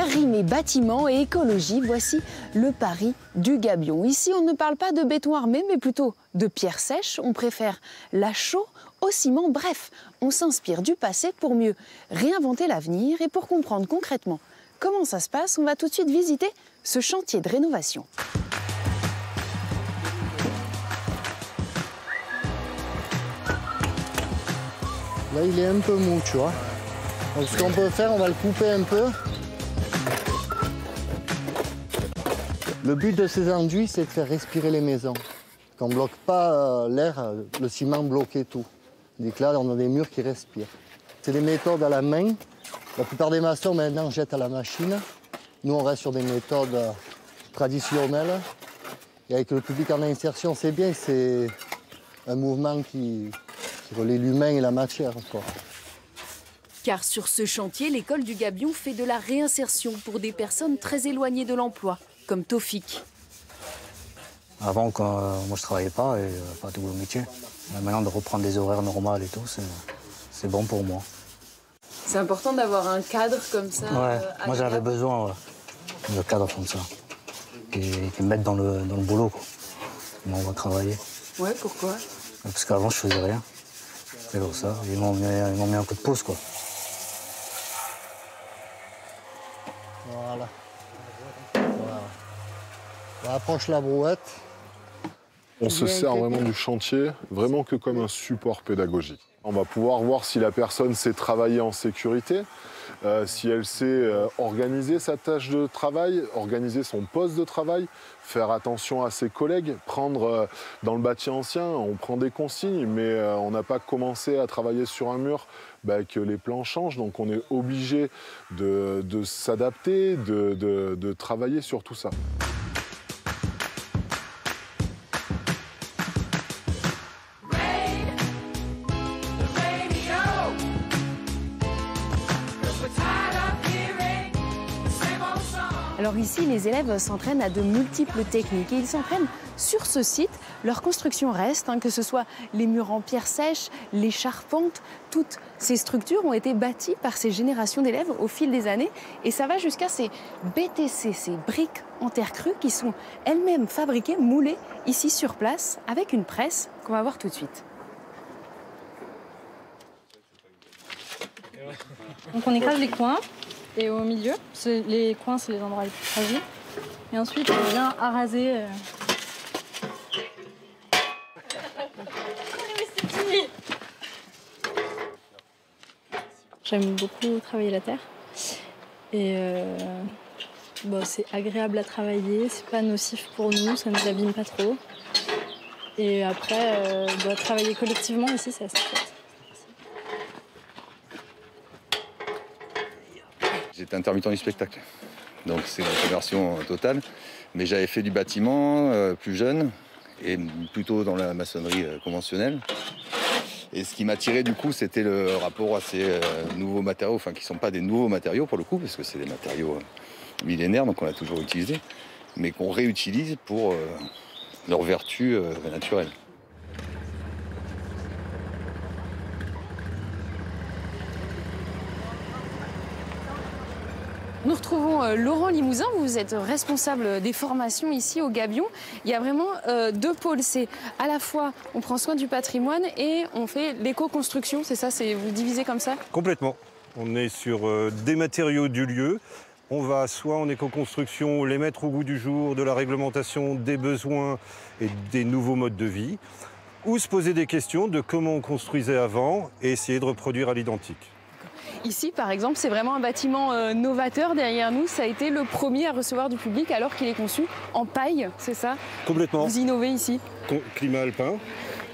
Faire rimer bâtiment et écologie, voici le pari du gabion. Ici, on ne parle pas de béton armé, mais plutôt de pierre sèche. On préfère la chaux au ciment. Bref, on s'inspire du passé pour mieux réinventer l'avenir. Et pour comprendre concrètement comment ça se passe, on va tout de suite visiter ce chantier de rénovation. Là, il est un peu mou, tu vois. Donc, ce qu'on peut faire, on va le couper un peu. Le but de ces enduits, c'est de faire respirer les maisons. Qu'on ne bloque pas l'air, le ciment bloquait tout. Donc là, on a des murs qui respirent. C'est des méthodes à la main. La plupart des maçons, maintenant, jettent à la machine. Nous, on reste sur des méthodes traditionnelles. Et avec le public en insertion, c'est bien, c'est un mouvement qui relie l'humain et la matière, quoi. Car sur ce chantier, l'école du Gabion fait de la réinsertion pour des personnes très éloignées de l'emploi, comme Tofik. Avant, quand moi je travaillais pas, et pas de boulot métier. Maintenant, de reprendre des horaires normaux et tout, c'est bon pour moi. C'est important d'avoir un cadre comme ça. Ouais, moi j'avais besoin de cadre comme ça. Qui me mettent dans le boulot, quoi. On va travailler. Ouais, pourquoi? Parce qu'avant, je faisais rien. C'est pour ça. Ils m'ont mis un coup de pouce, quoi. Voilà. On approche la brouette. On se sert vraiment du chantier, vraiment que comme un support pédagogique. On va pouvoir voir si la personne sait travailler en sécurité, si elle sait organiser sa tâche de travail, organiser son poste de travail, faire attention à ses collègues, prendre dans le bâti ancien, on prend des consignes, mais on n'a pas commencé à travailler sur un mur que les plans changent, donc on est obligé de s'adapter, de travailler sur tout ça. Alors ici, les élèves s'entraînent à de multiples techniques et ils s'entraînent sur ce site. Leur construction reste, que ce soit les murs en pierre sèche, les charpentes, toutes ces structures ont été bâties par ces générations d'élèves au fil des années. Et ça va jusqu'à ces BTC, ces briques en terre crue qui sont elles-mêmes fabriquées, moulées ici sur place avec une presse qu'on va voir tout de suite. Donc on écrase les coins. Et au milieu, les coins, c'est les endroits les plus fragiles. Et ensuite, on vient araser. J'aime beaucoup travailler la terre. Et c'est agréable à travailler, c'est pas nocif pour nous, ça nous abîme pas trop. Et après, travailler collectivement ici, c'est assez chouette. J'étais intermittent du spectacle, donc c'est une conversion totale. Mais j'avais fait du bâtiment plus jeune et plutôt dans la maçonnerie conventionnelle. Et ce qui m'attirait du coup, c'était le rapport à ces nouveaux matériaux, enfin qui ne sont pas des nouveaux matériaux pour le coup, parce que c'est des matériaux millénaires, donc on l'a toujours utilisé, mais qu'on réutilise pour leurs vertus naturelles. Nous retrouvons Laurent Limousin, vous êtes responsable des formations ici au Gabion. Il y a vraiment deux pôles, c'est à la fois on prend soin du patrimoine et on fait l'éco-construction, c'est ça, vous divisez comme ça? Complètement. On est sur des matériaux du lieu. On va soit en éco-construction les mettre au goût du jour de la réglementation, des besoins et des nouveaux modes de vie, ou se poser des questions de comment on construisait avant et essayer de reproduire à l'identique. Ici, par exemple, c'est vraiment un bâtiment novateur derrière nous. Ça a été le premier à recevoir du public alors qu'il est conçu en paille, c'est ça? Complètement. Vous innovez ici? Climat alpin,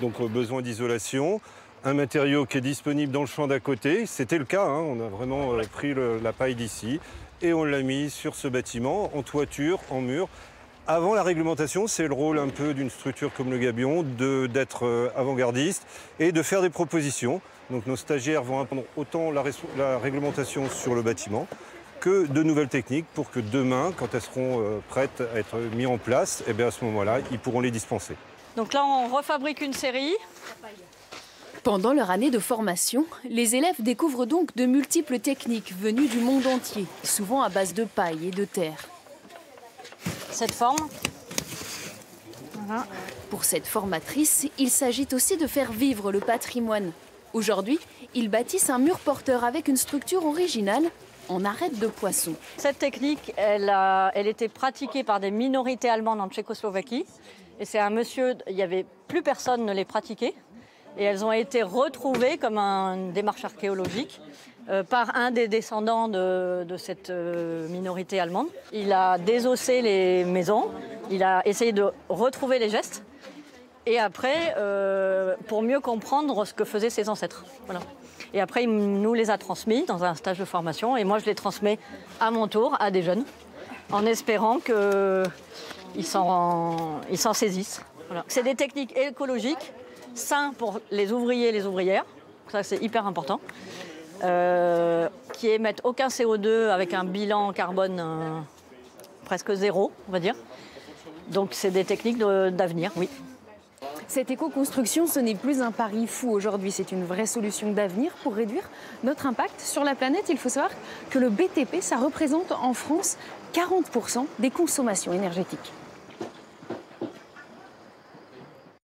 donc besoin d'isolation. Un matériau qui est disponible dans le champ d'à côté. C'était le cas, on a vraiment pris la paille d'ici et on l'a mis sur ce bâtiment, en toiture, en mur. Avant la réglementation, c'est le rôle un peu d'une structure comme le Gabion, d'être avant-gardiste et de faire des propositions. Donc nos stagiaires vont apprendre autant la réglementation sur le bâtiment que de nouvelles techniques pour que demain, quand elles seront prêtes à être mises en place, à ce moment-là, ils pourront les dispenser. Donc là, on refabrique une série. Pendant leur année de formation, les élèves découvrent donc de multiples techniques venues du monde entier, souvent à base de paille et de terre. Cette forme. Voilà. Pour cette formatrice, il s'agit aussi de faire vivre le patrimoine. Aujourd'hui, ils bâtissent un mur porteur avec une structure originale en arête de poisson. Cette technique, elle était pratiquée par des minorités allemandes en Tchécoslovaquie. Et c'est un monsieur, il n'y avait plus personne ne les pratiquait. Et elles ont été retrouvées comme une démarche archéologique par un des descendants de cette minorité allemande. Il a désossé les maisons, il a essayé de retrouver les gestes. Et après, pour mieux comprendre ce que faisaient ses ancêtres. Voilà. Et après, il nous les a transmis dans un stage de formation. Et moi, je les transmets à mon tour à des jeunes, en espérant qu'ils s'en saisissent. Voilà. C'est des techniques écologiques, sains pour les ouvriers et les ouvrières. Ça, c'est hyper important. Qui émettent aucun CO2 avec un bilan carbone presque zéro, on va dire. Donc, c'est des techniques d'avenir, oui. Cette éco-construction, ce n'est plus un pari fou aujourd'hui, c'est une vraie solution d'avenir pour réduire notre impact sur la planète. Il faut savoir que le BTP, ça représente en France 40% des consommations énergétiques.